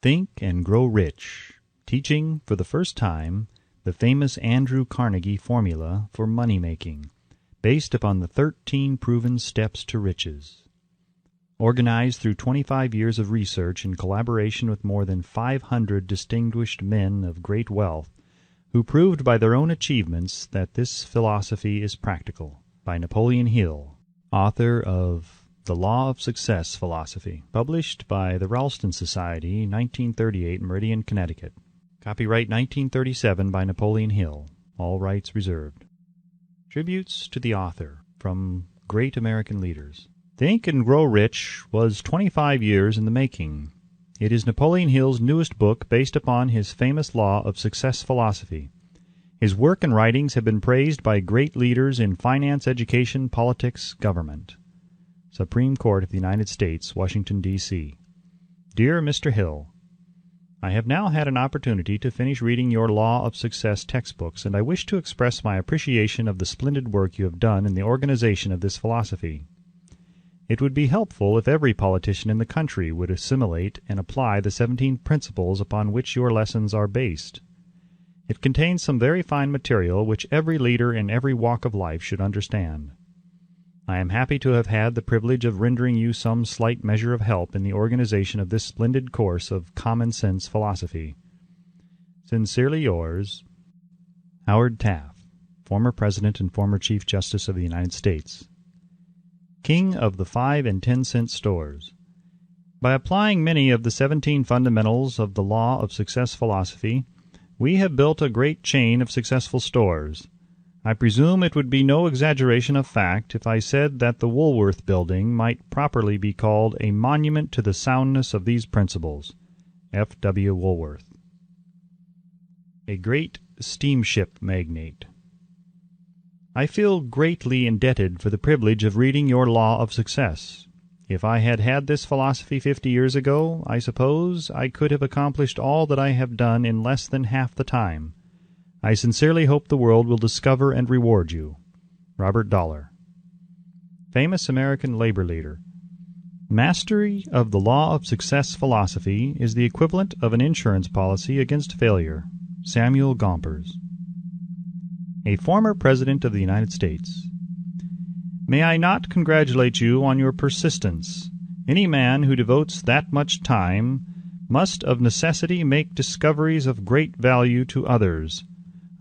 Think and Grow Rich, teaching for the first time the famous Andrew Carnegie formula for money-making, based upon the 13 proven steps to riches. Organized through 25 years of research in collaboration with more than 500 distinguished men of great wealth, who proved by their own achievements that this philosophy is practical, by Napoleon Hill, author of The Law of Success Philosophy, published by the Ralston Society, 1938, Meridian, Connecticut. Copyright 1937 by Napoleon Hill. All rights reserved. Tributes to the author from great American leaders. Think and Grow Rich was 25 years in the making. It is Napoleon Hill's newest book based upon his famous Law of Success philosophy. His work and writings have been praised by great leaders in finance, education, politics, government. Supreme Court of the United States, Washington, D.C. Dear Mr. Hill, I have now had an opportunity to finish reading your Law of Success textbooks, and I wish to express my appreciation of the splendid work you have done in the organization of this philosophy. It would be helpful if every politician in the country would assimilate and apply the 17 principles upon which your lessons are based. It contains some very fine material which every leader in every walk of life should understand. I am happy to have had the privilege of rendering you some slight measure of help in the organization of this splendid course of common-sense philosophy. Sincerely yours, Howard Taft, former President and former Chief Justice of the United States. King of the 5 and 10 cent stores. By applying many of the 17 fundamentals of the Law of Success philosophy, we have built a great chain of successful stores. I presume it would be no exaggeration of fact if I said that the Woolworth Building might properly be called a monument to the soundness of these principles. F. W. Woolworth. A great steamship magnate. I feel greatly indebted for the privilege of reading your Law of Success. If I had had this philosophy 50 years ago, I suppose I could have accomplished all that I have done in less than half the time. I sincerely hope the world will discover and reward you. Robert Dollar. Famous American labor leader. Mastery of the Law of Success philosophy is the equivalent of an insurance policy against failure. Samuel Gompers. A former President of the United States. May I not congratulate you on your persistence? Any man who devotes that much time must of necessity make discoveries of great value to others.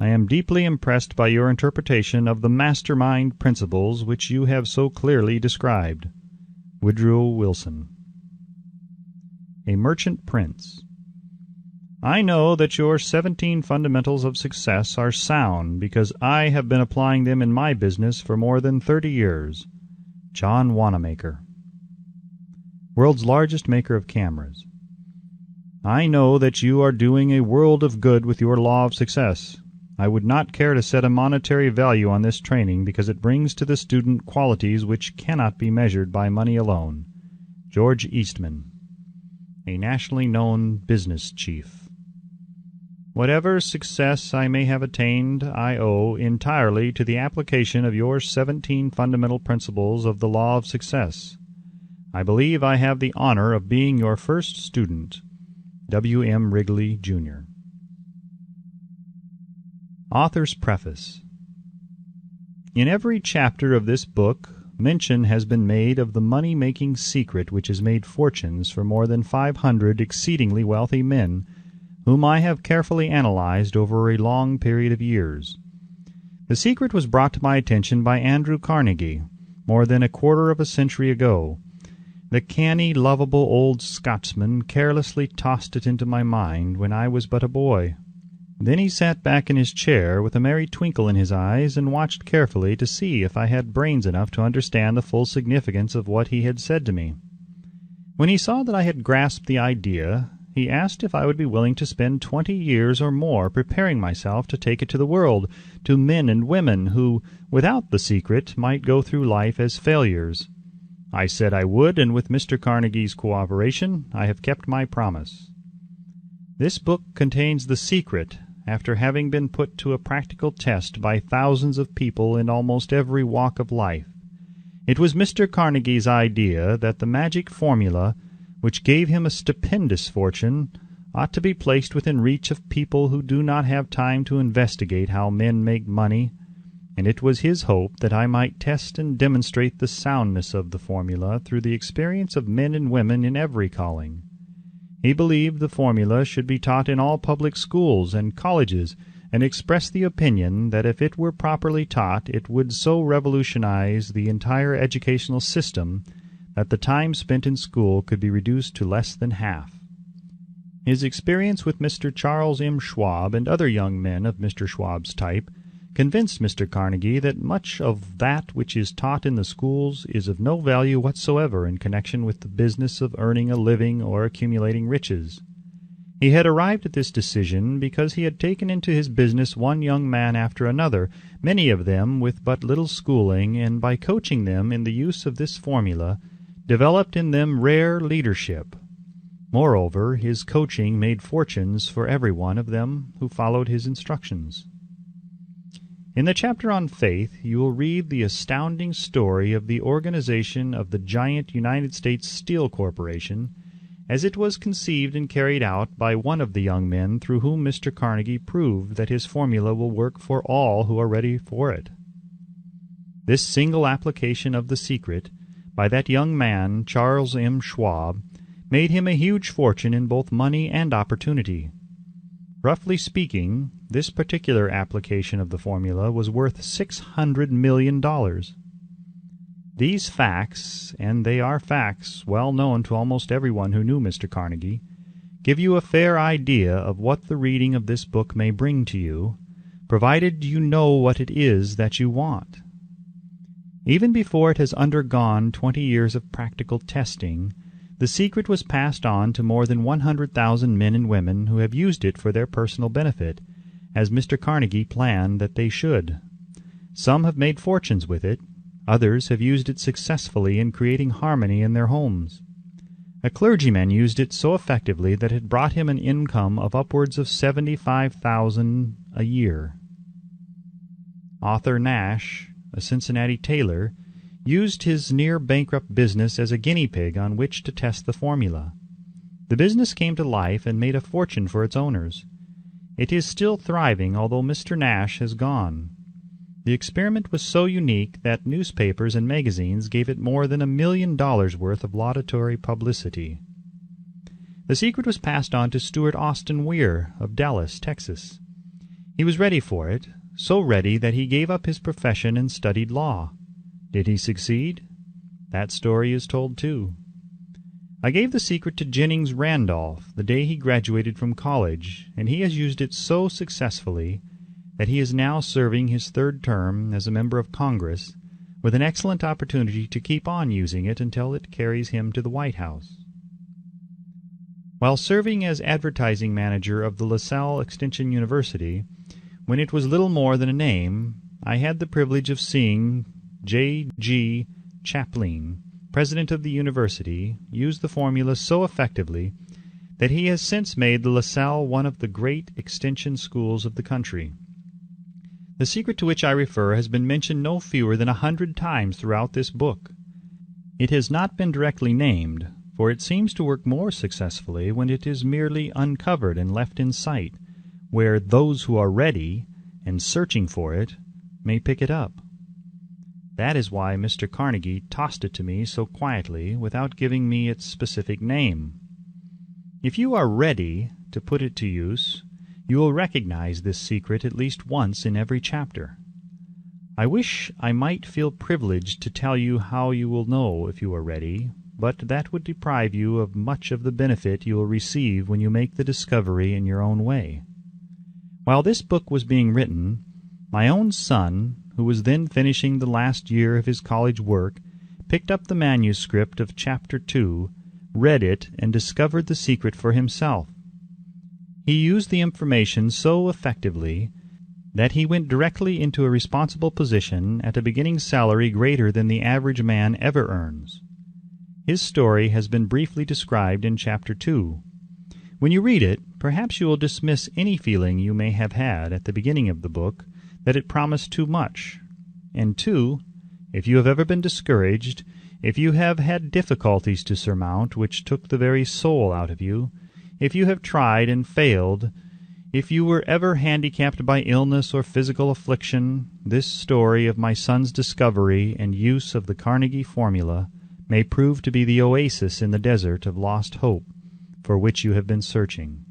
I am deeply impressed by your interpretation of the mastermind principles which you have so clearly described. Woodrow Wilson. A Merchant Prince. I know that your 17 fundamentals of success are sound because I have been applying them in my business for more than 30 years. John Wanamaker. World's largest maker of cameras. I know that you are doing a world of good with your Law of Success. I would not care to set a monetary value on this training because it brings to the student qualities which cannot be measured by money alone. George Eastman. A nationally known business chief. Whatever success I may have attained, I owe entirely to the application of your 17 fundamental principles of the Law of Success. I believe I have the honor of being your first student. W. M. Wrigley, Jr. Author's Preface. In every chapter of this book, mention has been made of the money-making secret which has made fortunes for more than 500 exceedingly wealthy men, whom I have carefully analyzed over a long period of years. The secret was brought to my attention by Andrew Carnegie more than a quarter of a century ago. The canny, lovable old Scotsman carelessly tossed it into my mind when I was but a boy. Then he sat back in his chair with a merry twinkle in his eyes and watched carefully to see if I had brains enough to understand the full significance of what he had said to me. When he saw that I had grasped the idea, he asked if I would be willing to spend 20 years or more preparing myself to take it to the world, to men and women who, without the secret, might go through life as failures. I said I would, and with Mr. Carnegie's cooperation, I have kept my promise. This book contains the secret, after having been put to a practical test by thousands of people in almost every walk of life. It was Mr. Carnegie's idea that the magic formula, which gave him a stupendous fortune, ought to be placed within reach of people who do not have time to investigate how men make money, and it was his hope that I might test and demonstrate the soundness of the formula through the experience of men and women in every calling. He believed the formula should be taught in all public schools and colleges, and expressed the opinion that if it were properly taught it would so revolutionize the entire educational system that the time spent in school could be reduced to less than half. His experience with Mr. Charles M. Schwab and other young men of Mr. Schwab's type convinced Mr. Carnegie that much of that which is taught in the schools is of no value whatsoever in connection with the business of earning a living or accumulating riches. He had arrived at this decision because he had taken into his business one young man after another, many of them with but little schooling, and by coaching them in the use of this formula, developed in them rare leadership. Moreover, his coaching made fortunes for every one of them who followed his instructions. In the chapter on faith, you will read the astounding story of the organization of the giant United States Steel Corporation, as it was conceived and carried out by one of the young men through whom Mr. Carnegie proved that his formula will work for all who are ready for it. This single application of the secret by that young man, Charles M. Schwab, made him a huge fortune in both money and opportunity. Roughly speaking, this particular application of the formula was worth $600 million. These facts, and they are facts well known to almost everyone who knew Mr. Carnegie, give you a fair idea of what the reading of this book may bring to you, provided you know what it is that you want. Even before it has undergone 20 years of practical testing, the secret was passed on to more than 100,000 men and women who have used it for their personal benefit, as Mr. Carnegie planned that they should. Some have made fortunes with it. Others have used it successfully in creating harmony in their homes. A clergyman used it so effectively that it brought him an income of upwards of $75,000 a year. Arthur Nash, a Cincinnati tailor, used his near-bankrupt business as a guinea pig on which to test the formula. The business came to life and made a fortune for its owners. It is still thriving, although Mr. Nash has gone. The experiment was so unique that newspapers and magazines gave it more than $1 million worth of laudatory publicity. The secret was passed on to Stuart Austin Weir of Dallas, Texas. He was ready for it, so ready that he gave up his profession and studied law. Did he succeed? That story is told too. I gave the secret to Jennings Randolph the day he graduated from college, and he has used it so successfully that he is now serving his third term as a member of Congress, with an excellent opportunity to keep on using it until it carries him to the White House. While serving as advertising manager of the LaSalle Extension University, when it was little more than a name, I had the privilege of seeing J.G. Chaplin, president of the university, used the formula so effectively that he has since made the LaSalle one of the great extension schools of the country. The secret to which I refer has been mentioned no fewer than 100 times throughout this book. It has not been directly named, for it seems to work more successfully when it is merely uncovered and left in sight, where those who are ready and searching for it may pick it up. That is why Mr. Carnegie tossed it to me so quietly without giving me its specific name. If you are ready to put it to use, you will recognize this secret at least once in every chapter. I wish I might feel privileged to tell you how you will know if you are ready, but that would deprive you of much of the benefit you will receive when you make the discovery in your own way. While this book was being written, my own son, who was then finishing the last year of his college work, picked up the manuscript of Chapter 2, read it, and discovered the secret for himself. He used the information so effectively that he went directly into a responsible position at a beginning salary greater than the average man ever earns. His story has been briefly described in Chapter 2. When you read it, perhaps you will dismiss any feeling you may have had at the beginning of the book that it promised too much. And 2, if you have ever been discouraged, if you have had difficulties to surmount which took the very soul out of you, If you have tried and failed, if you were ever handicapped by illness or physical affliction, this story of my son's discovery and use of the Carnegie formula may prove to be the oasis in the desert of lost hope for which you have been searching.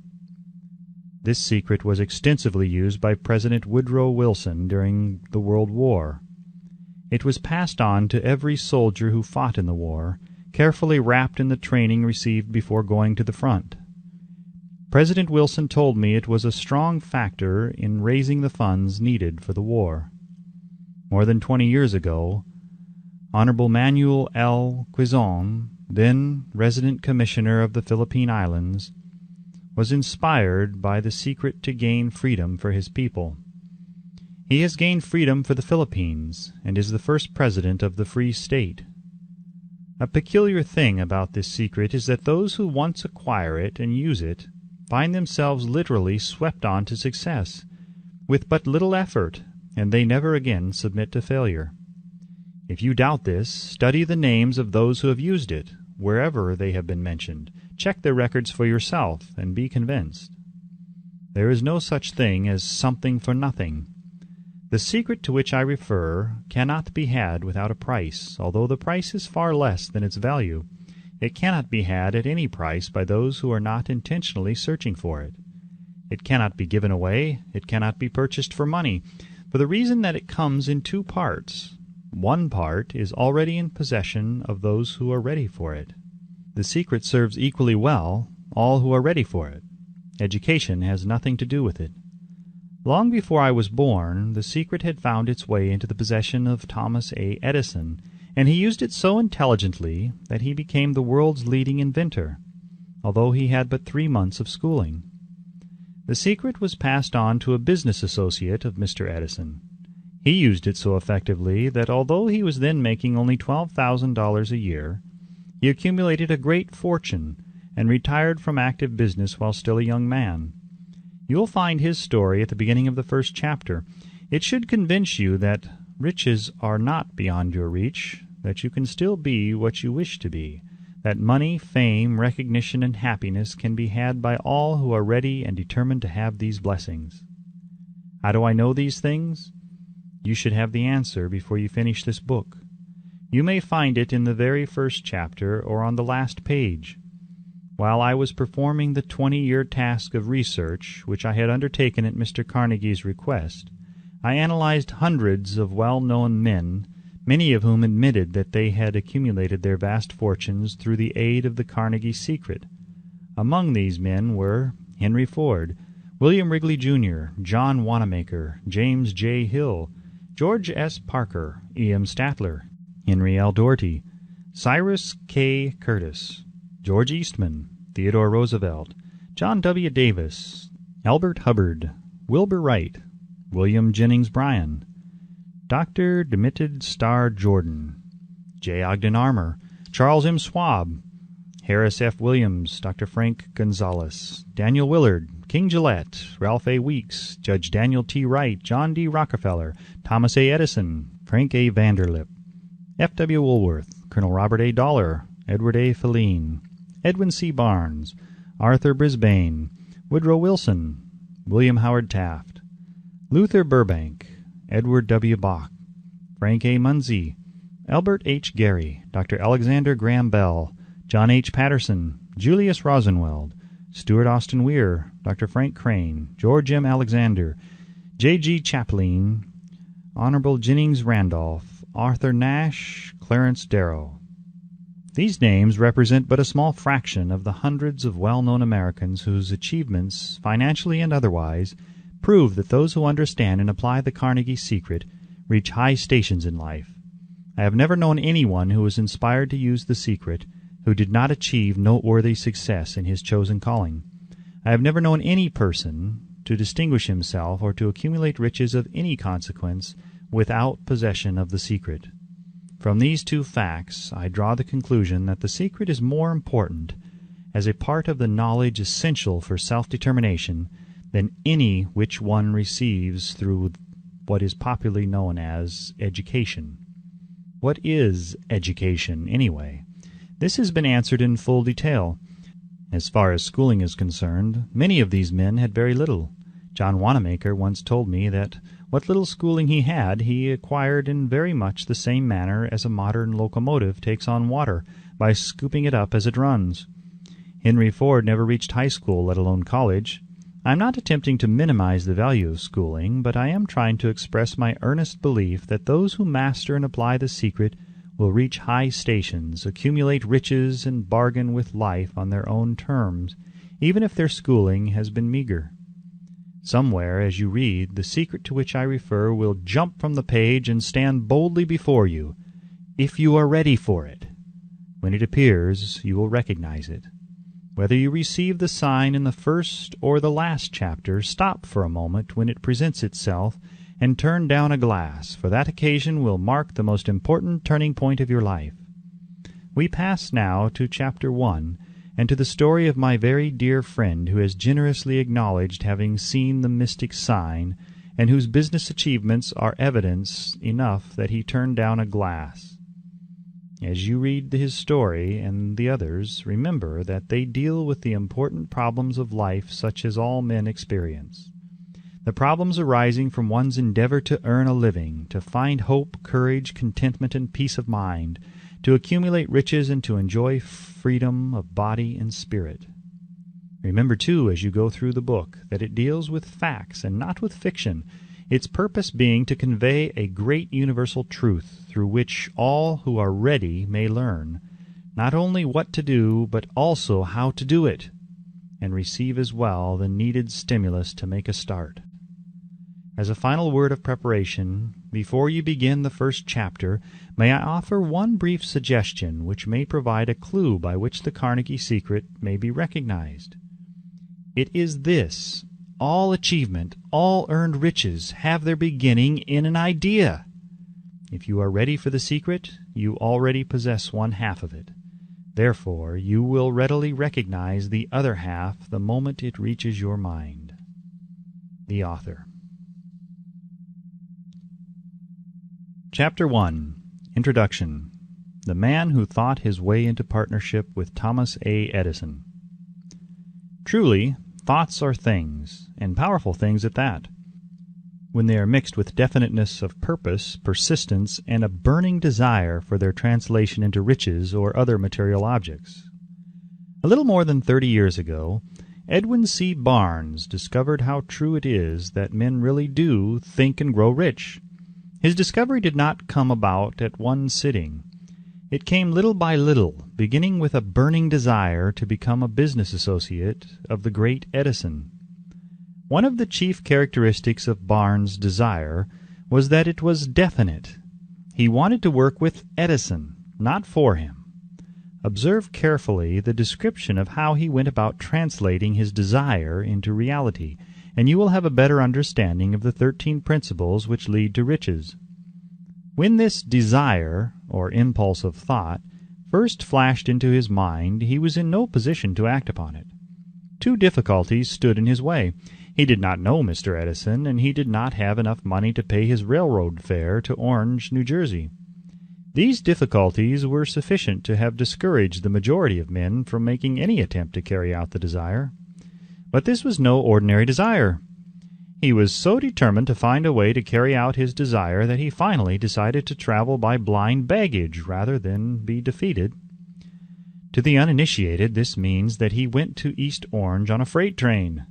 This secret was extensively used by President Woodrow Wilson during the World War. It was passed on to every soldier who fought in the war, carefully wrapped in the training received before going to the front. President Wilson told me it was a strong factor in raising the funds needed for the war. More than 20 years ago, Honorable Manuel L. Quizon, then resident commissioner of the Philippine Islands, was inspired by the secret to gain freedom for his people. He has gained freedom for the Philippines and is the first president of the Free State. A peculiar thing about this secret is that those who once acquire it and use it find themselves literally swept on to success, with but little effort, and they never again submit to failure. If you doubt this, study the names of those who have used it, wherever they have been mentioned. Check their records for yourself, and be convinced. There is no such thing as something for nothing. The secret to which I refer cannot be had without a price, although the price is far less than its value. It cannot be had at any price by those who are not intentionally searching for it. It cannot be given away. It cannot be purchased for money, for the reason that it comes in two parts. One part is already in possession of those who are ready for it. The secret serves equally well all who are ready for it. Education has nothing to do with it. Long before I was born, the secret had found its way into the possession of Thomas A. Edison, and he used it so intelligently that he became the world's leading inventor, although he had but 3 months of schooling. The secret was passed on to a business associate of Mr. Edison. He used it so effectively that although he was then making only $12,000 a year, he accumulated a great fortune and retired from active business while still a young man. You will find his story at the beginning of the first chapter. It should convince you that riches are not beyond your reach, that you can still be what you wish to be, that money, fame, recognition, and happiness can be had by all who are ready and determined to have these blessings. How do I know these things? You should have the answer before you finish this book. You may find it in the very first chapter or on the last page. While I was performing the 20-year task of research, which I had undertaken at Mr. Carnegie's request, I analyzed hundreds of well-known men, many of whom admitted that they had accumulated their vast fortunes through the aid of the Carnegie secret. Among these men were Henry Ford, William Wrigley, Jr., John Wanamaker, James J. Hill, George S. Parker, E.M. Statler, Henry L. Doherty, Cyrus K. Curtis, George Eastman, Theodore Roosevelt, John W. Davis, Albert Hubbard, Wilbur Wright, William Jennings Bryan, Dr. Demitted Starr Jordan, J. Ogden Armour, Charles M. Schwab, Harris F. Williams, Dr. Frank Gonzalez, Daniel Willard, King Gillette, Ralph A. Weeks, Judge Daniel T. Wright, John D. Rockefeller, Thomas A. Edison, Frank A. Vanderlip, F. W. Woolworth, Colonel Robert A. Dollar, Edward A. Feline, Edwin C. Barnes, Arthur Brisbane, Woodrow Wilson, William Howard Taft, Luther Burbank, Edward W. Bach, Frank A. Munsey, Albert H. Gary, Dr. Alexander Graham Bell, John H. Patterson, Julius Rosenweld, Stuart Austin Weir, Dr. Frank Crane, George M. Alexander, J. G. Chaplin, Honorable Jennings Randolph, Arthur Nash, Clarence Darrow. These names represent but a small fraction of the hundreds of well-known Americans whose achievements, financially and otherwise, prove that those who understand and apply the Carnegie secret reach high stations in life. I have never known anyone who was inspired to use the secret who did not achieve noteworthy success in his chosen calling. I have never known any person to distinguish himself or to accumulate riches of any consequence without possession of the secret. From these two facts, I draw the conclusion that the secret is more important as a part of the knowledge essential for self-determination than any which one receives through what is popularly known as education. What is education, anyway? This has been answered in full detail. As far as schooling is concerned, many of these men had very little. John Wanamaker once told me that what little schooling he had, he acquired in very much the same manner as a modern locomotive takes on water, by scooping it up as it runs. Henry Ford never reached high school, let alone college. I am not attempting to minimize the value of schooling, but I am trying to express my earnest belief that those who master and apply the secret will reach high stations, accumulate riches, and bargain with life on their own terms, even if their schooling has been meager. Somewhere, as you read, the secret to which I refer will jump from the page and stand boldly before you, if you are ready for it. When it appears, you will recognize it. Whether you receive the sign in the first or the last chapter, stop for a moment when it presents itself, and turn down a glass, for that occasion will mark the most important turning point of your life. We pass now to Chapter 1, and to the story of my very dear friend who has generously acknowledged having seen the mystic sign, and whose business achievements are evidence enough that he turned down a glass. As you read his story and the others, remember that they deal with the important problems of life such as all men experience. The problems arising from one's endeavor to earn a living, to find hope, courage, contentment, and peace of mind, to accumulate riches, and to enjoy freedom of body and spirit. Remember, too, as you go through the book, that it deals with facts and not with fiction, its purpose being to convey a great universal truth through which all who are ready may learn, not only what to do, but also how to do it, and receive as well the needed stimulus to make a start. As a final word of preparation, before you begin the first chapter, may I offer one brief suggestion which may provide a clue by which the Carnegie secret may be recognized. It is this: all achievement, all earned riches have their beginning in an idea. If you are ready for the secret, you already possess one half of it. Therefore, you will readily recognize the other half the moment it reaches your mind. The Author. Chapter 1. Introduction. The Man Who Thought His Way into Partnership with Thomas A. Edison. Truly, thoughts are things, and powerful things at that, when they are mixed with definiteness of purpose, persistence, and a burning desire for their translation into riches or other material objects. A little more than 30 years ago, Edwin C. Barnes discovered how true it is that men really do think and grow rich. His discovery did not come about at one sitting. It came little by little, beginning with a burning desire to become a business associate of the great Edison. One of the chief characteristics of Barnes' desire was that it was definite. He wanted to work with Edison, not for him. Observe carefully the description of how he went about translating his desire into reality, and you will have a better understanding of the 13 principles which lead to riches. When this desire, or impulse of thought, first flashed into his mind, he was in no position to act upon it. Two difficulties stood in his way. He did not know Mr. Edison, and he did not have enough money to pay his railroad fare to Orange, New Jersey. These difficulties were sufficient to have discouraged the majority of men from making any attempt to carry out the desire. But this was no ordinary desire. He was so determined to find a way to carry out his desire that he finally decided to travel by blind baggage rather than be defeated. To the uninitiated, this means that he went to East Orange on a freight train.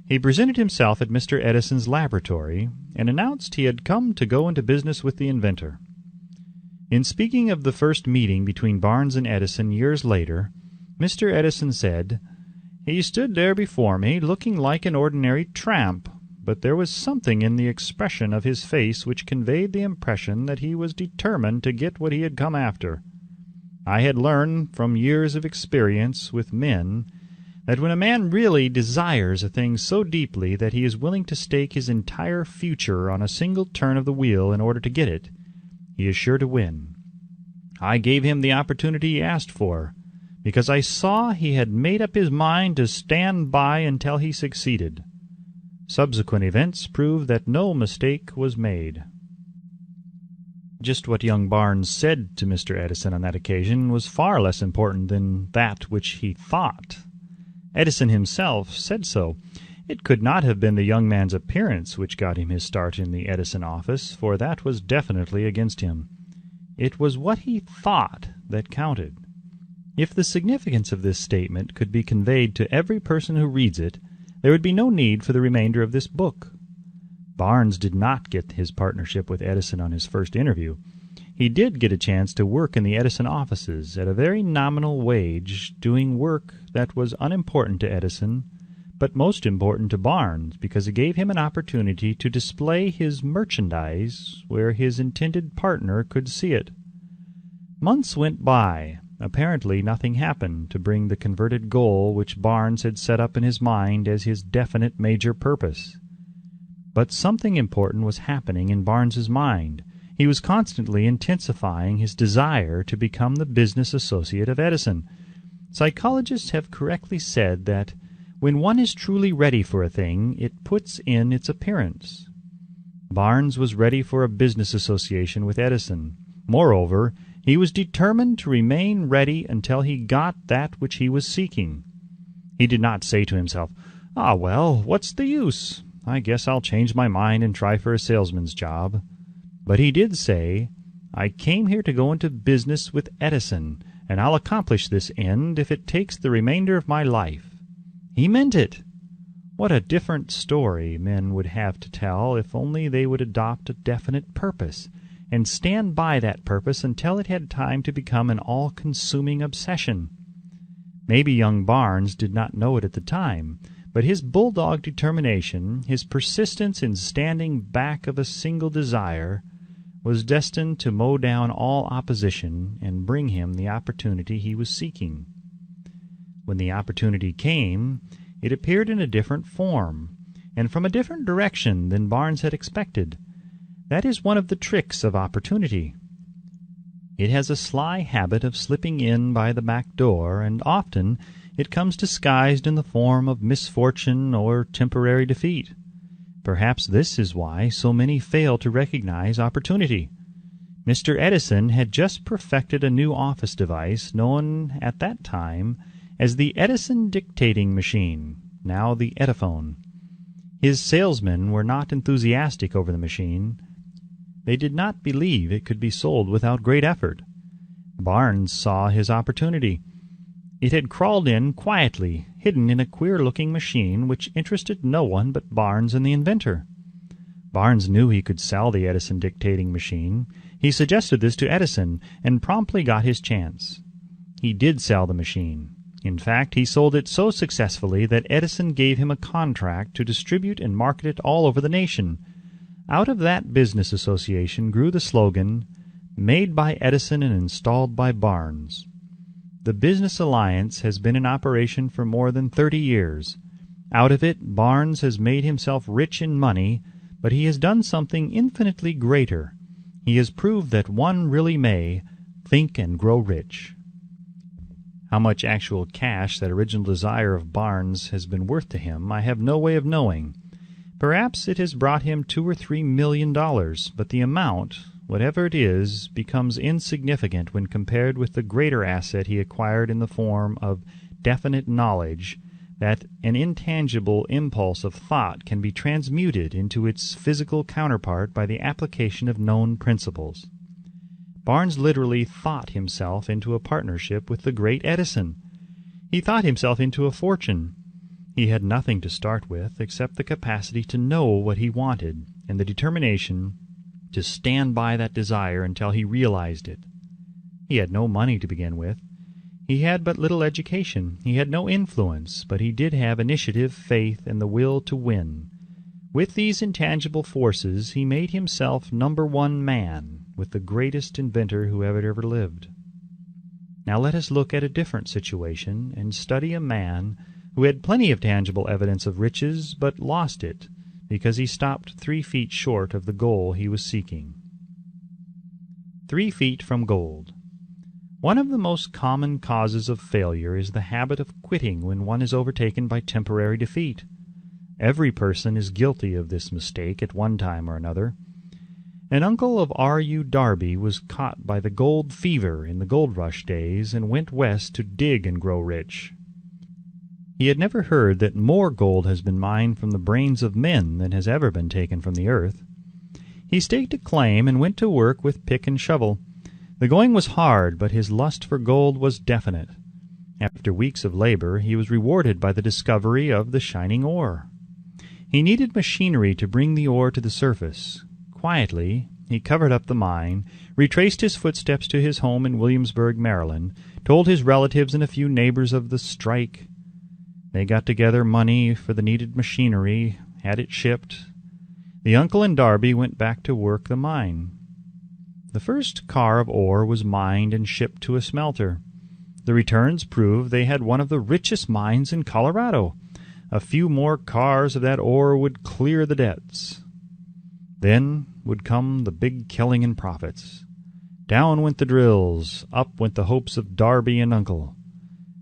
He presented himself at Mr. Edison's laboratory and announced he had come to go into business with the inventor. In speaking of the first meeting between Barnes and Edison years later, Mr. Edison said, "He stood there before me, looking like an ordinary tramp, but there was something in the expression of his face which conveyed the impression that he was determined to get what he had come after. I had learned from years of experience with men that when a man really desires a thing so deeply that he is willing to stake his entire future on a single turn of the wheel in order to get it, he is sure to win. I gave him the opportunity he asked for, because I saw he had made up his mind to stand by until he succeeded. Subsequent events proved that no mistake was made." Just what young Barnes said to Mr. Edison on that occasion was far less important than that which he thought. Edison himself said so. It could not have been the young man's appearance which got him his start in the Edison office, for that was definitely against him. It was what he thought that counted. If the significance of this statement could be conveyed to every person who reads it, there would be no need for the remainder of this book. Barnes did not get his partnership with Edison on his first interview. He did get a chance to work in the Edison offices at a very nominal wage, doing work that was unimportant to Edison, but most important to Barnes, because it gave him an opportunity to display his merchandise where his intended partner could see it. Months went by. Apparently nothing happened to bring the converted goal which Barnes had set up in his mind as his definite major purpose. But something important was happening in Barnes's mind. He was constantly intensifying his desire to become the business associate of Edison. Psychologists have correctly said that when one is truly ready for a thing, it puts in its appearance. Barnes was ready for a business association with Edison. Moreover, he was determined to remain ready until he got that which he was seeking. He did not say to himself, "Ah, well, what's the use? I guess I'll change my mind and try for a salesman's job." But he did say, "I came here to go into business with Edison, and I'll accomplish this end if it takes the remainder of my life." He meant it. What a different story men would have to tell if only they would adopt a definite purpose, and stand by that purpose until it had time to become an all-consuming obsession. Maybe young Barnes did not know it at the time, but his bulldog determination, his persistence in standing back of a single desire, was destined to mow down all opposition and bring him the opportunity he was seeking. When the opportunity came, it appeared in a different form, and from a different direction than Barnes had expected. That is one of the tricks of opportunity. It has a sly habit of slipping in by the back door, and often it comes disguised in the form of misfortune or temporary defeat. Perhaps this is why so many fail to recognize opportunity. Mr. Edison had just perfected a new office device known at that time as the Edison dictating machine, now the Ediphone. His salesmen were not enthusiastic over the machine. They did not believe it could be sold without great effort. Barnes saw his opportunity. It had crawled in quietly, hidden in a queer-looking machine which interested no one but Barnes and the inventor. Barnes knew he could sell the Edison dictating machine. He suggested this to Edison and promptly got his chance. He did sell the machine. In fact, he sold it so successfully that Edison gave him a contract to distribute and market it all over the nation. Out of that business association grew the slogan, "Made by Edison and installed by Barnes." The business alliance has been in operation for more than 30 years. Out of it, Barnes has made himself rich in money, but he has done something infinitely greater. He has proved that one really may think and grow rich. How much actual cash that original desire of Barnes has been worth to him, I have no way of knowing. Perhaps it has brought him $2 or $3 million, but the amount, whatever it is, becomes insignificant when compared with the greater asset he acquired in the form of definite knowledge that an intangible impulse of thought can be transmuted into its physical counterpart by the application of known principles. Barnes literally thought himself into a partnership with the great Edison. He thought himself into a fortune. He had nothing to start with except the capacity to know what he wanted and the determination to stand by that desire until he realized it. He had no money to begin with. He had but little education. He had no influence, but he did have initiative, faith, and the will to win. With these intangible forces, he made himself #1 man with the greatest inventor who ever lived. Now let us look at a different situation and study a man who had plenty of tangible evidence of riches, but lost it because he stopped 3 feet short of the goal he was seeking. 3 feet from gold. One of the most common causes of failure is the habit of quitting when one is overtaken by temporary defeat. Every person is guilty of this mistake at one time or another. An uncle of R.U. Darby was caught by the gold fever in the gold rush days and went west to dig and grow rich. He had never heard that more gold has been mined from the brains of men than has ever been taken from the earth. He staked a claim and went to work with pick and shovel. The going was hard, but his lust for gold was definite. After weeks of labor, he was rewarded by the discovery of the shining ore. He needed machinery to bring the ore to the surface. Quietly, he covered up the mine, retraced his footsteps to his home in Williamsburg, Maryland, told his relatives and a few neighbors of the strike. They got together money for the needed machinery, had it shipped. The uncle and Darby went back to work the mine. The first car of ore was mined and shipped to a smelter. The returns proved they had one of the richest mines in Colorado. A few more cars of that ore would clear the debts. Then would come the big killing and profits. Down went the drills, up went the hopes of Darby and uncle.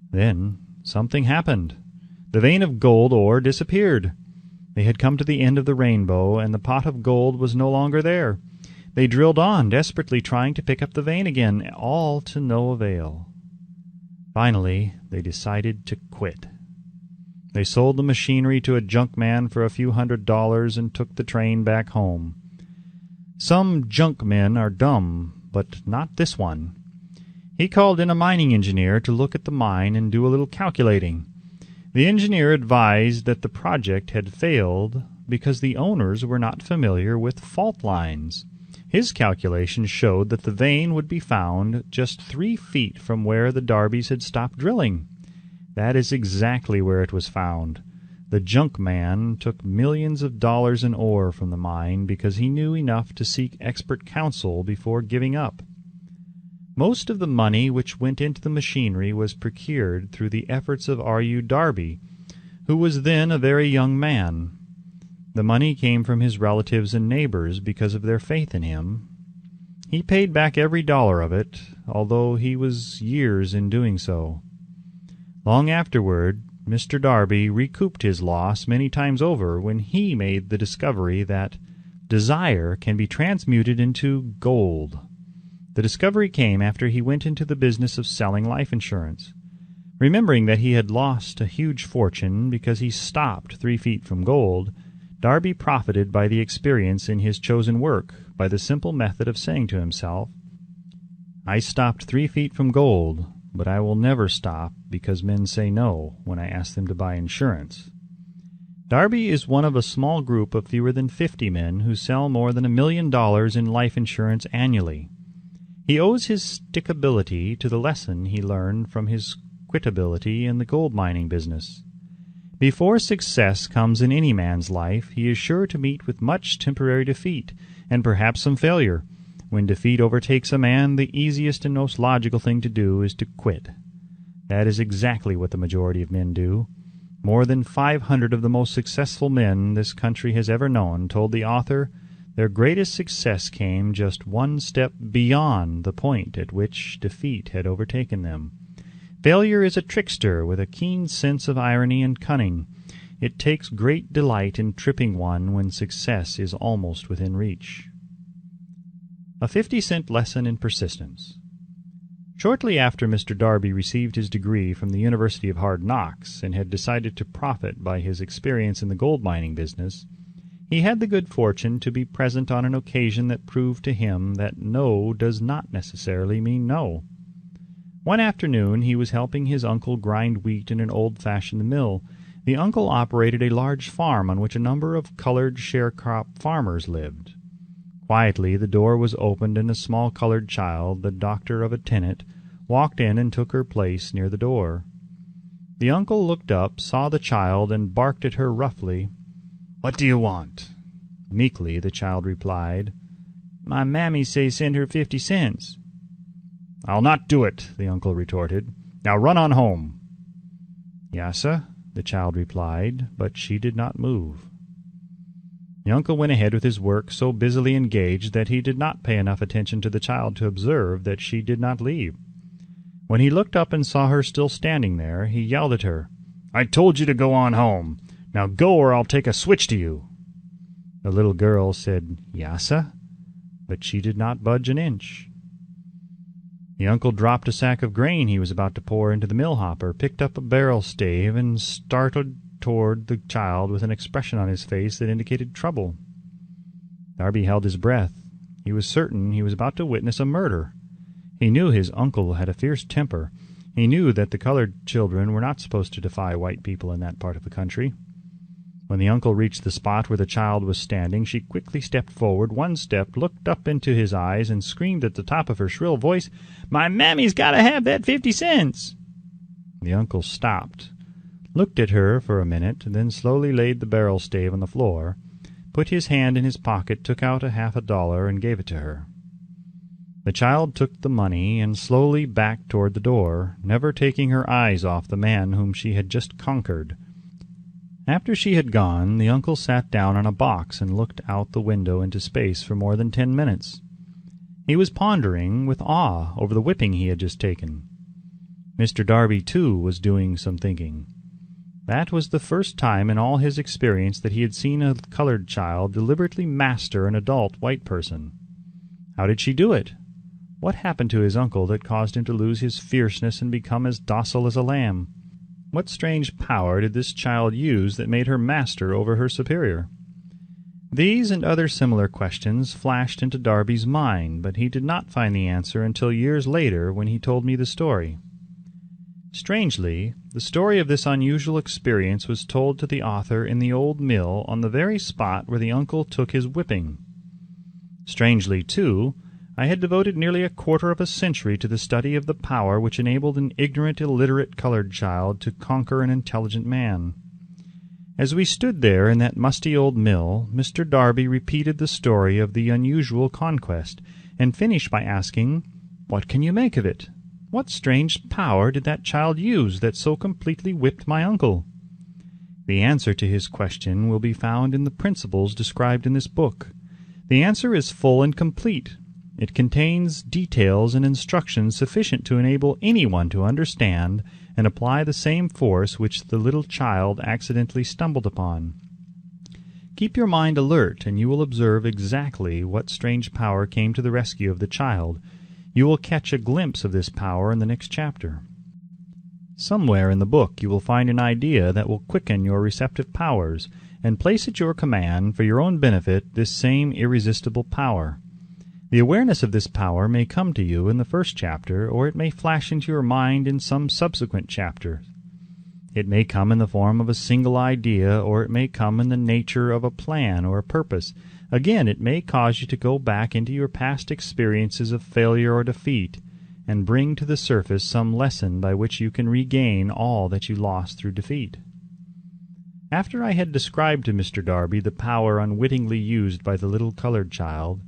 Then something happened. The vein of gold ore disappeared. They had come to the end of the rainbow, and the pot of gold was no longer there. They drilled on, desperately trying to pick up the vein again, all to no avail. Finally, they decided to quit. They sold the machinery to a junk man for a few $100s and took the train back home. Some junk men are dumb, but not this one. He called in a mining engineer to look at the mine and do a little calculating. The engineer advised that the project had failed because the owners were not familiar with fault lines. His calculations showed that the vein would be found just 3 feet from where the Darbys had stopped drilling. That is exactly where it was found. The junk man took millions of dollars in ore from the mine because he knew enough to seek expert counsel before giving up. Most of the money which went into the machinery was procured through the efforts of R.U. Darby, who was then a very young man. The money came from his relatives and neighbors because of their faith in him. He paid back every dollar of it, although he was years in doing so. Long afterward, Mr. Darby recouped his loss many times over when he made the discovery that desire can be transmuted into gold. The discovery came after he went into the business of selling life insurance. Remembering that he had lost a huge fortune because he stopped 3 feet from gold, Darby profited by the experience in his chosen work by the simple method of saying to himself, "I stopped 3 feet from gold, but I will never stop because men say no when I ask them to buy insurance." Darby is one of a small group of fewer than 50 men who sell more than $1 million in life insurance annually. He owes his stickability to the lesson he learned from his quitability in the gold mining business. Before success comes in any man's life, he is sure to meet with much temporary defeat, and perhaps some failure. When defeat overtakes a man, the easiest and most logical thing to do is to quit. That is exactly what the majority of men do. More than 500 of the most successful men this country has ever known told the author their greatest success came just one step beyond the point at which defeat had overtaken them. Failure is a trickster with a keen sense of irony and cunning. It takes great delight in tripping one when success is almost within reach. A 50-cent lesson in persistence. Shortly after Mr. Darby received his degree from the University of Hard Knocks and had decided to profit by his experience in the gold mining business, he had the good fortune to be present on an occasion that proved to him that no does not necessarily mean no. One afternoon he was helping his uncle grind wheat in an old-fashioned mill. The uncle operated a large farm on which a number of colored sharecrop farmers lived. Quietly the door was opened and a small colored child, the doctor of a tenant, walked in and took her place near the door. The uncle looked up, saw the child, and barked at her roughly. "What do you want?" Meekly the child replied, "My mammy say send her 50 cents. "I'll not do it," the uncle retorted. "Now run on home." "Yassa," the child replied, but she did not move. The uncle went ahead with his work, so busily engaged that he did not pay enough attention to the child to observe that she did not leave. When he looked up and saw her still standing there, he yelled at her, "I told you to go on home. Now go or I'll take a switch to you." The little girl said, "Yassa," but she did not budge an inch. The uncle dropped a sack of grain he was about to pour into the mill hopper, picked up a barrel stave, and started toward the child with an expression on his face that indicated trouble. Darby held his breath. He was certain he was about to witness a murder. He knew his uncle had a fierce temper. He knew that the colored children were not supposed to defy white people in that part of the country. When the uncle reached the spot where the child was standing, she quickly stepped forward, one step, looked up into his eyes, and screamed at the top of her shrill voice, "My mammy's got to have that 50 cents!" The uncle stopped, looked at her for a minute, then slowly laid the barrel stave on the floor, put his hand in his pocket, took out $50, and gave it to her. The child took the money and slowly backed toward the door, never taking her eyes off the man whom she had just conquered. After she had gone, the uncle sat down on a box and looked out the window into space for more than 10 minutes. He was pondering with awe over the whipping he had just taken. Mr. Darby, too, was doing some thinking. That was the first time in all his experience that he had seen a colored child deliberately master an adult white person. How did she do it? What happened to his uncle that caused him to lose his fierceness and become as docile as a lamb? What strange power did this child use that made her master over her superior? These and other similar questions flashed into Darby's mind, but he did not find the answer until years later when he told me the story. Strangely, the story of this unusual experience was told to the author in the old mill on the very spot where the uncle took his whipping. Strangely, too, I had devoted nearly a quarter of a century to the study of the power which enabled an ignorant, illiterate colored child to conquer an intelligent man. As we stood there in that musty old mill, Mr. Darby repeated the story of the unusual conquest, and finished by asking, "What can you make of it? What strange power did that child use that so completely whipped my uncle?" The answer to his question will be found in the principles described in this book. The answer is full and complete. It contains details and instructions sufficient to enable anyone to understand and apply the same force which the little child accidentally stumbled upon. Keep your mind alert, and you will observe exactly what strange power came to the rescue of the child. You will catch a glimpse of this power in the next chapter. Somewhere in the book you will find an idea that will quicken your receptive powers and place at your command, for your own benefit, this same irresistible power. The awareness of this power may come to you in the first chapter, or it may flash into your mind in some subsequent chapter. It may come in the form of a single idea, or it may come in the nature of a plan or a purpose. Again, it may cause you to go back into your past experiences of failure or defeat, and bring to the surface some lesson by which you can regain all that you lost through defeat. After I had described to Mr. Darby the power unwittingly used by the little colored child,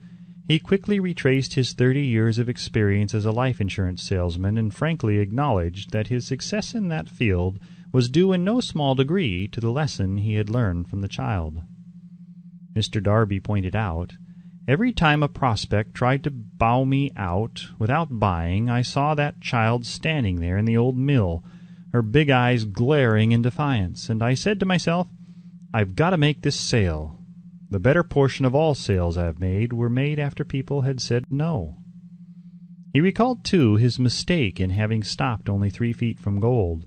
he quickly retraced his 30 years of experience as a life insurance salesman and frankly acknowledged that his success in that field was due in no small degree to the lesson he had learned from the child. Mr. Darby pointed out, every time a prospect tried to bow me out without buying, I saw that child standing there in the old mill, her big eyes glaring in defiance, and I said to myself, "I've got to make this sale." The better portion of all sales I have made were made after people had said no. He recalled, too, his mistake in having stopped only 3 feet from gold.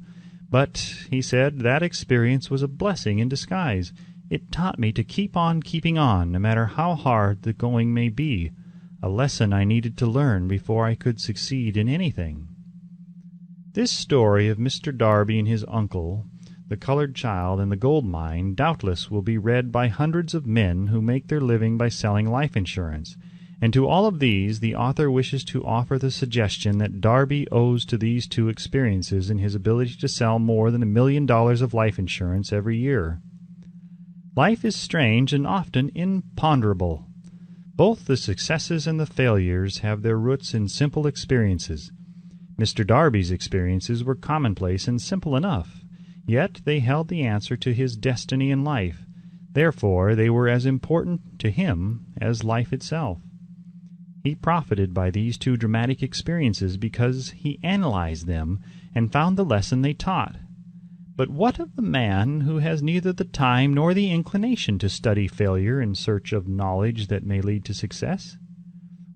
But, he said, that experience was a blessing in disguise. It taught me to keep on keeping on, no matter how hard the going may be, a lesson I needed to learn before I could succeed in anything. This story of Mr. Darby and his uncle, the colored child, and the gold mine doubtless will be read by hundreds of men who make their living by selling life insurance, and to all of these the author wishes to offer the suggestion that Darby owes to these 2 experiences in his ability to sell more than $1 million of life insurance every year. Life is strange and often imponderable. Both the successes and the failures have their roots in simple experiences. Mr. Darby's experiences were commonplace and simple enough. Yet they held the answer to his destiny in life. Therefore they were as important to him as life itself. He profited by these 2 dramatic experiences because he analyzed them and found the lesson they taught. But what of the man who has neither the time nor the inclination to study failure in search of knowledge that may lead to success?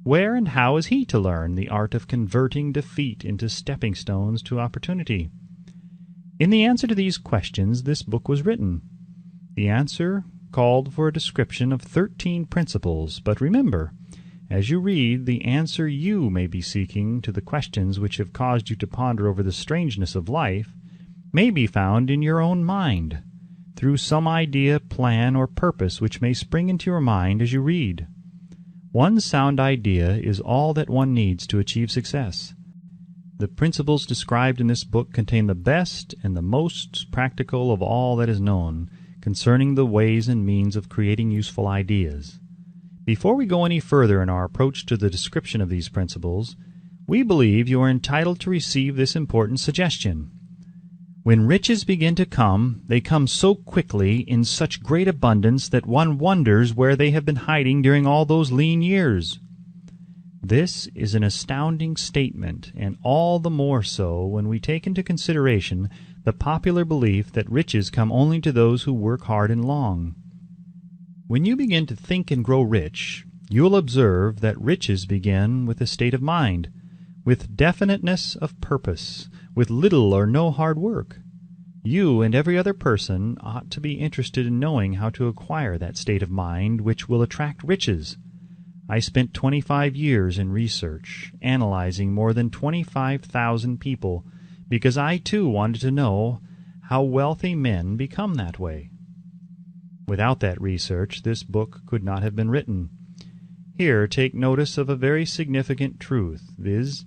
Where and how is he to learn the art of converting defeat into stepping stones to opportunity? In the answer to these questions, this book was written. The answer called for a description of 13 principles, but remember, as you read, the answer you may be seeking to the questions which have caused you to ponder over the strangeness of life may be found in your own mind, through some idea, plan, or purpose which may spring into your mind as you read. One sound idea is all that one needs to achieve success. The principles described in this book contain the best and the most practical of all that is known concerning the ways and means of creating useful ideas. Before we go any further in our approach to the description of these principles, we believe you are entitled to receive this important suggestion. When riches begin to come, they come so quickly in such great abundance that one wonders where they have been hiding during all those lean years. This is an astounding statement, and all the more so when we take into consideration the popular belief that riches come only to those who work hard and long. When you begin to think and grow rich, you will observe that riches begin with a state of mind, with definiteness of purpose, with little or no hard work. You and every other person ought to be interested in knowing how to acquire that state of mind which will attract riches. I spent 25 years in research, analyzing more than 25,000 people, because I too wanted to know how wealthy men become that way. Without that research, this book could not have been written. Here, take notice of a very significant truth, viz.,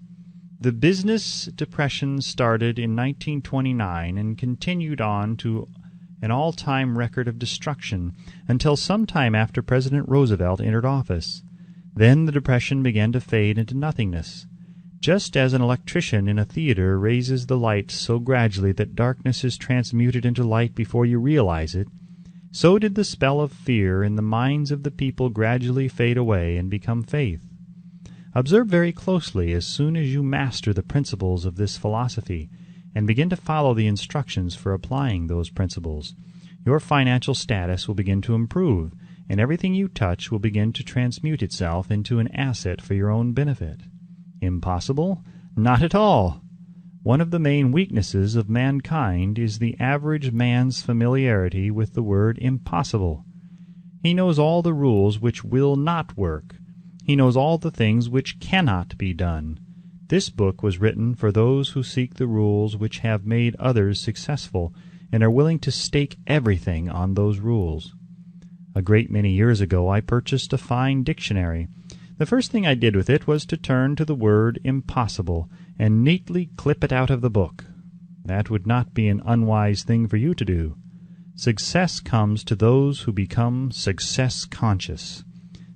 the business depression started in 1929 and continued on to an all-time record of destruction until some time after President Roosevelt entered office. Then the depression began to fade into nothingness. Just as an electrician in a theater raises the light so gradually that darkness is transmuted into light before you realize it, so did the spell of fear in the minds of the people gradually fade away and become faith. Observe very closely as soon as you master the principles of this philosophy and begin to follow the instructions for applying those principles. Your financial status will begin to improve, and everything you touch will begin to transmute itself into an asset for your own benefit. Impossible? Not at all. One of the main weaknesses of mankind is the average man's familiarity with the word impossible. He knows all the rules which will not work. He knows all the things which cannot be done. This book was written for those who seek the rules which have made others successful and are willing to stake everything on those rules. A great many years ago I purchased a fine dictionary. The first thing I did with it was to turn to the word impossible and neatly clip it out of the book. That would not be an unwise thing for you to do. Success comes to those who become success-conscious.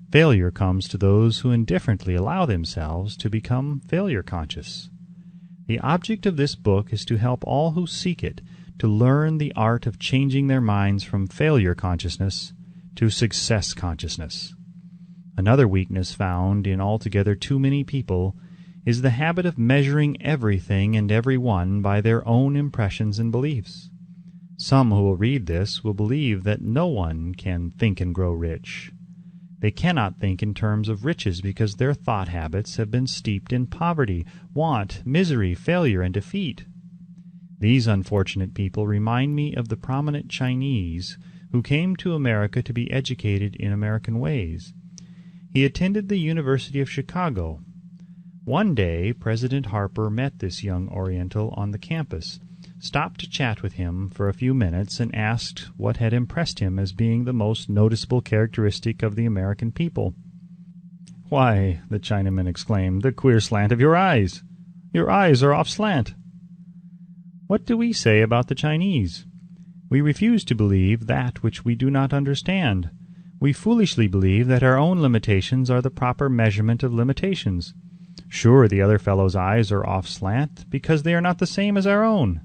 Failure comes to those who indifferently allow themselves to become failure-conscious. The object of this book is to help all who seek it to learn the art of changing their minds from failure-consciousness to success-consciousness. Another weakness found in altogether too many people is the habit of measuring everything and everyone by their own impressions and beliefs. Some who will read this will believe that no one can think and grow rich. They cannot think in terms of riches because their thought habits have been steeped in poverty, want, misery, failure, and defeat. These unfortunate people remind me of the prominent Chinese who came to America to be educated in American ways. He attended the University of Chicago. One day, President Harper met this young Oriental on the campus, stopped to chat with him for a few minutes, and asked what had impressed him as being the most noticeable characteristic of the American people. "Why," the Chinaman exclaimed, "the queer slant of your eyes! Your eyes are off slant." What do we say about the Chinese? We refuse to believe that which we do not understand. We foolishly believe that our own limitations are the proper measurement of limitations. Sure, the other fellow's eyes are off slant because they are not the same as our own.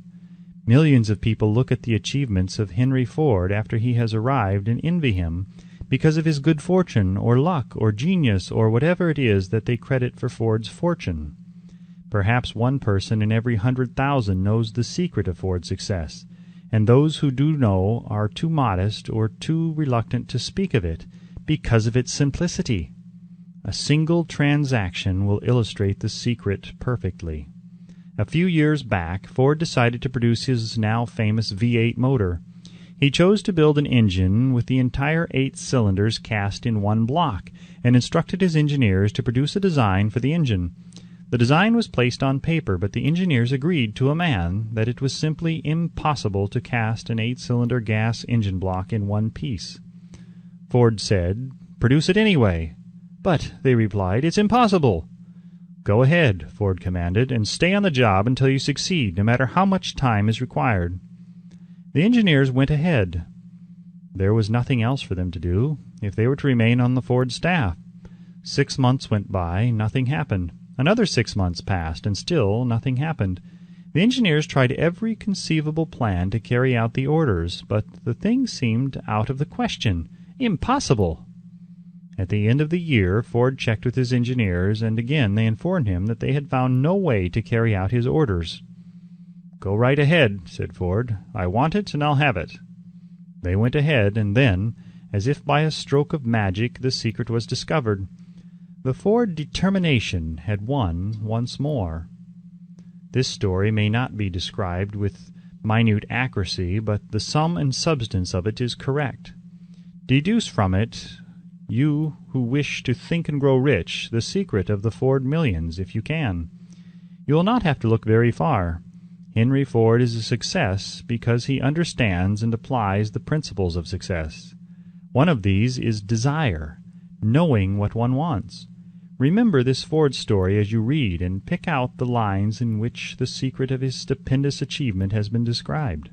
Millions of people look at the achievements of Henry Ford after he has arrived and envy him because of his good fortune or luck or genius or whatever it is that they credit for Ford's fortune. Perhaps one person in every 100,000 knows the secret of Ford's success, and those who do know are too modest or too reluctant to speak of it because of its simplicity. A single transaction will illustrate the secret perfectly. A few years back, Ford decided to produce his now famous V8 motor. He chose to build an engine with the entire 8 cylinders cast in one block, and instructed his engineers to produce a design for the engine. The design was placed on paper, but the engineers agreed to a man that it was simply impossible to cast an 8-cylinder gas engine block in one piece. Ford said, "Produce it anyway." "But," they replied, "it's impossible." "Go ahead," Ford commanded, "and stay on the job until you succeed, no matter how much time is required." The engineers went ahead. There was nothing else for them to do if they were to remain on the Ford staff. 6 months went by, nothing happened. Another 6 months passed, and still nothing happened. The engineers tried every conceivable plan to carry out the orders, but the thing seemed out of the question. Impossible! At the end of the year, Ford checked with his engineers, and again they informed him that they had found no way to carry out his orders. "Go right ahead," said Ford. "I want it, and I'll have it." They went ahead, and then, as if by a stroke of magic, the secret was discovered. The Ford determination had won once more. This story may not be described with minute accuracy, but the sum and substance of it is correct. Deduce from it, you who wish to think and grow rich, the secret of the Ford millions, if you can. You will not have to look very far. Henry Ford is a success because he understands and applies the principles of success. One of these is desire, knowing what one wants. Remember this Ford story as you read, and pick out the lines in which the secret of his stupendous achievement has been described.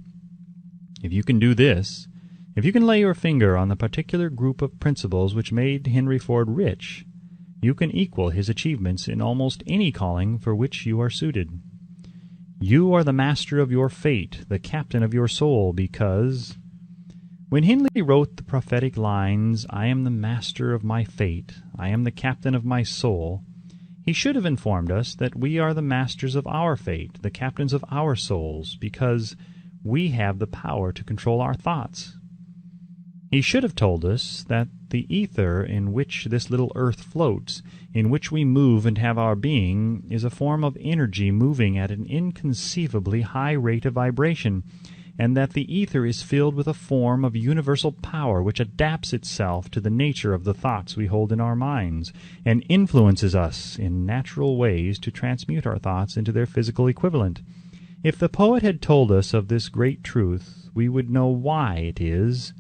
If you can do this, if you can lay your finger on the particular group of principles which made Henry Ford rich, you can equal his achievements in almost any calling for which you are suited. You are the master of your fate, the captain of your soul, because when Henley wrote the prophetic lines, "I am the master of my fate, I am the captain of my soul," he should have informed us that we are the masters of our fate, the captains of our souls, because we have the power to control our thoughts. He should have told us that the ether in which this little earth floats, in which we move and have our being, is a form of energy moving at an inconceivably high rate of vibration, and that the ether is filled with a form of universal power which adapts itself to the nature of the thoughts we hold in our minds, and influences us in natural ways to transmute our thoughts into their physical equivalent. If the poet had told us of this great truth, we would know why it is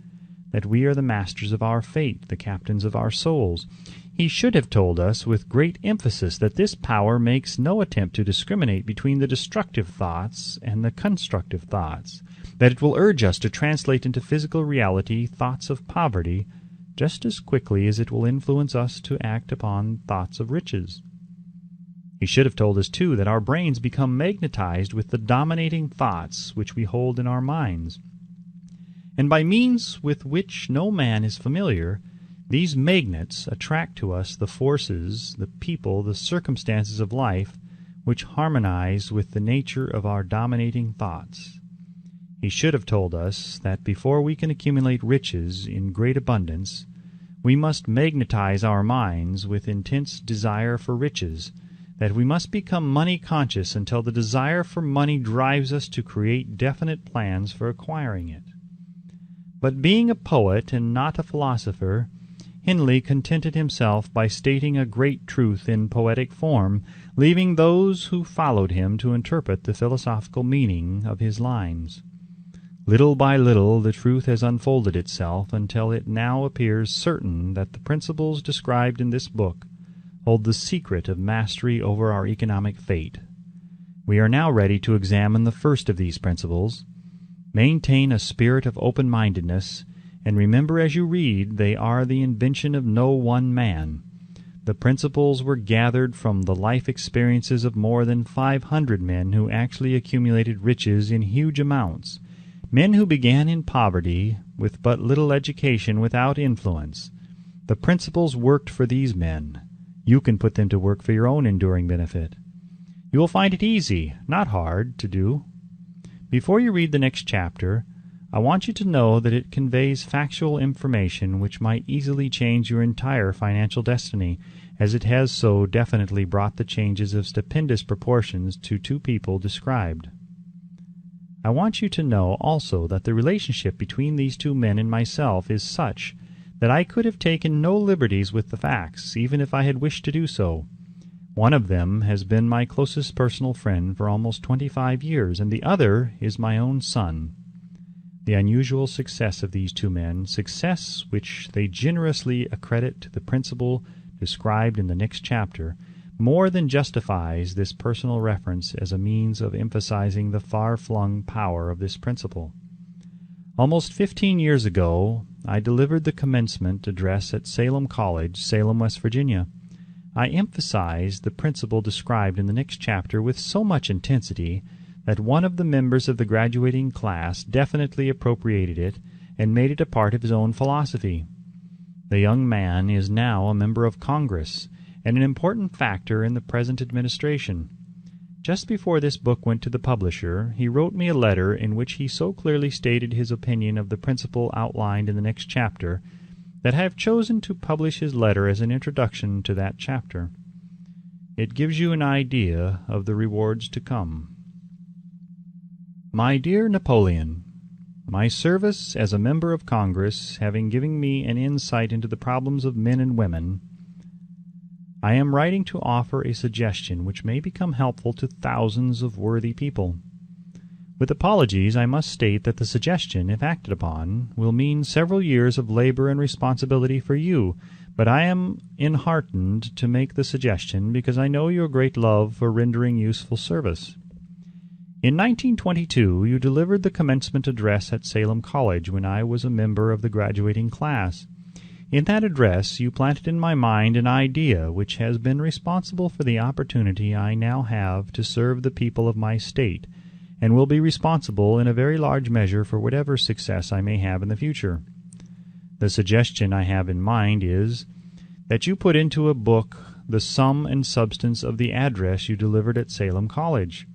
that we are the masters of our fate, the captains of our souls. He should have told us with great emphasis that this power makes no attempt to discriminate between the destructive thoughts and the constructive thoughts, that it will urge us to translate into physical reality thoughts of poverty just as quickly as it will influence us to act upon thoughts of riches. He should have told us, too, that our brains become magnetized with the dominating thoughts which we hold in our minds, and by means with which no man is familiar, these magnets attract to us the forces, the people, the circumstances of life which harmonize with the nature of our dominating thoughts. He should have told us that before we can accumulate riches in great abundance, we must magnetize our minds with intense desire for riches, that we must become money-conscious until the desire for money drives us to create definite plans for acquiring it. But being a poet and not a philosopher, Henley contented himself by stating a great truth in poetic form, leaving those who followed him to interpret the philosophical meaning of his lines. Little by little the truth has unfolded itself until it now appears certain that the principles described in this book hold the secret of mastery over our economic fate. We are now ready to examine the first of these principles. Maintain a spirit of open-mindedness, and remember as you read they are the invention of no one man. The principles were gathered from the life experiences of more than 500 men who actually accumulated riches in huge amounts, men who began in poverty with but little education, without influence. The principles worked for these men. You can put them to work for your own enduring benefit. You will find it easy, not hard, to do. Before you read the next chapter, I want you to know that it conveys factual information which might easily change your entire financial destiny, as it has so definitely brought the changes of stupendous proportions to two people described. I want you to know also that the relationship between these two men and myself is such that I could have taken no liberties with the facts, even if I had wished to do so. One of them has been my closest personal friend for almost 25 years, and the other is my own son. The unusual success of these two men, success which they generously accredit to the principle described in the next chapter, more than justifies this personal reference as a means of emphasizing the far-flung power of this principle. Almost 15 years ago, I delivered the commencement address at Salem College, Salem, West Virginia. I emphasized the principle described in the next chapter with so much intensity that one of the members of the graduating class definitely appropriated it and made it a part of his own philosophy. The young man is now a member of Congress and an important factor in the present administration. Just before this book went to the publisher, he wrote me a letter in which he so clearly stated his opinion of the principle outlined in the next chapter that I have chosen to publish his letter as an introduction to that chapter. It gives you an idea of the rewards to come. My dear Napoleon, my service as a member of Congress having given me an insight into the problems of men and women, I am writing to offer a suggestion which may become helpful to thousands of worthy people. With apologies, I must state that the suggestion, if acted upon, will mean several years of labor and responsibility for you, but I am enheartened to make the suggestion because I know your great love for rendering useful service. In 1922, you delivered the commencement address at Salem College when I was a member of the graduating class. In that address, you planted in my mind an idea which has been responsible for the opportunity I now have to serve the people of my state, and will be responsible in a very large measure for whatever success I may have in the future. The suggestion I have in mind is that you put into a book the sum and substance of the address you delivered at Salem College,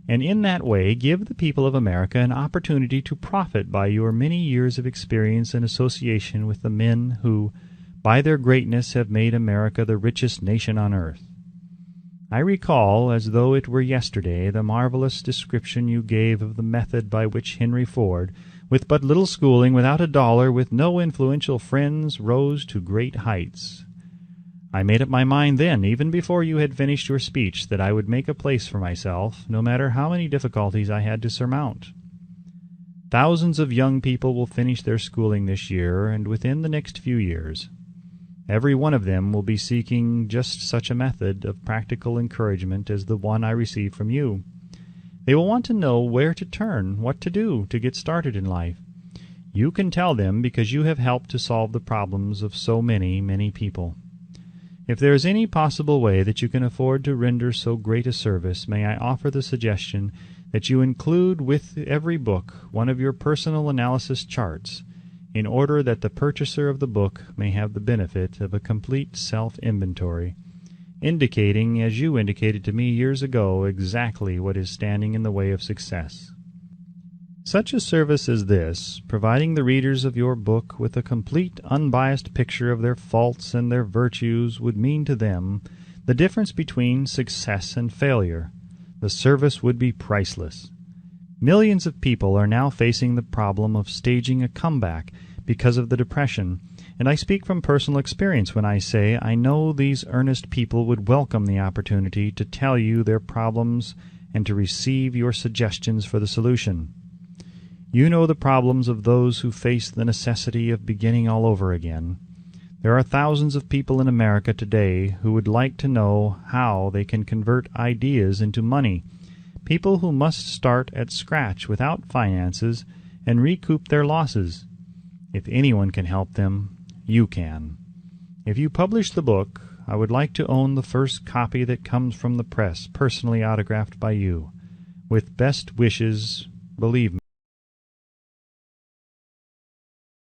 and in that way give the people of America an opportunity to profit by your many years of experience and association with the men who, by their greatness, have made America the richest nation on earth. I recall, as though it were yesterday, the marvelous description you gave of the method by which Henry Ford, with but little schooling, without a dollar, with no influential friends, rose to great heights. I made up my mind then, even before you had finished your speech, that I would make a place for myself, no matter how many difficulties I had to surmount. Thousands of young people will finish their schooling this year, and within the next few years. Every one of them will be seeking just such a method of practical encouragement as the one I received from you. They will want to know where to turn, what to do to get started in life. You can tell them because you have helped to solve the problems of so many, many people. If there is any possible way that you can afford to render so great a service, may I offer the suggestion that you include with every book one of your personal analysis charts, in order that the purchaser of the book may have the benefit of a complete self-inventory, indicating, as you indicated to me years ago, exactly what is standing in the way of success. Such a service as this, providing the readers of your book with a complete, unbiased picture of their faults and their virtues, would mean to them the difference between success and failure. The service would be priceless. Millions of people are now facing the problem of staging a comeback because of the Depression, and I speak from personal experience when I say I know these earnest people would welcome the opportunity to tell you their problems and to receive your suggestions for the solution. You know the problems of those who face the necessity of beginning all over again. There are thousands of people in America today who would like to know how they can convert ideas into money, people who must start at scratch without finances and recoup their losses. If anyone can help them, you can. If you publish the book, I would like to own the first copy that comes from the press, personally autographed by you. With best wishes, believe me.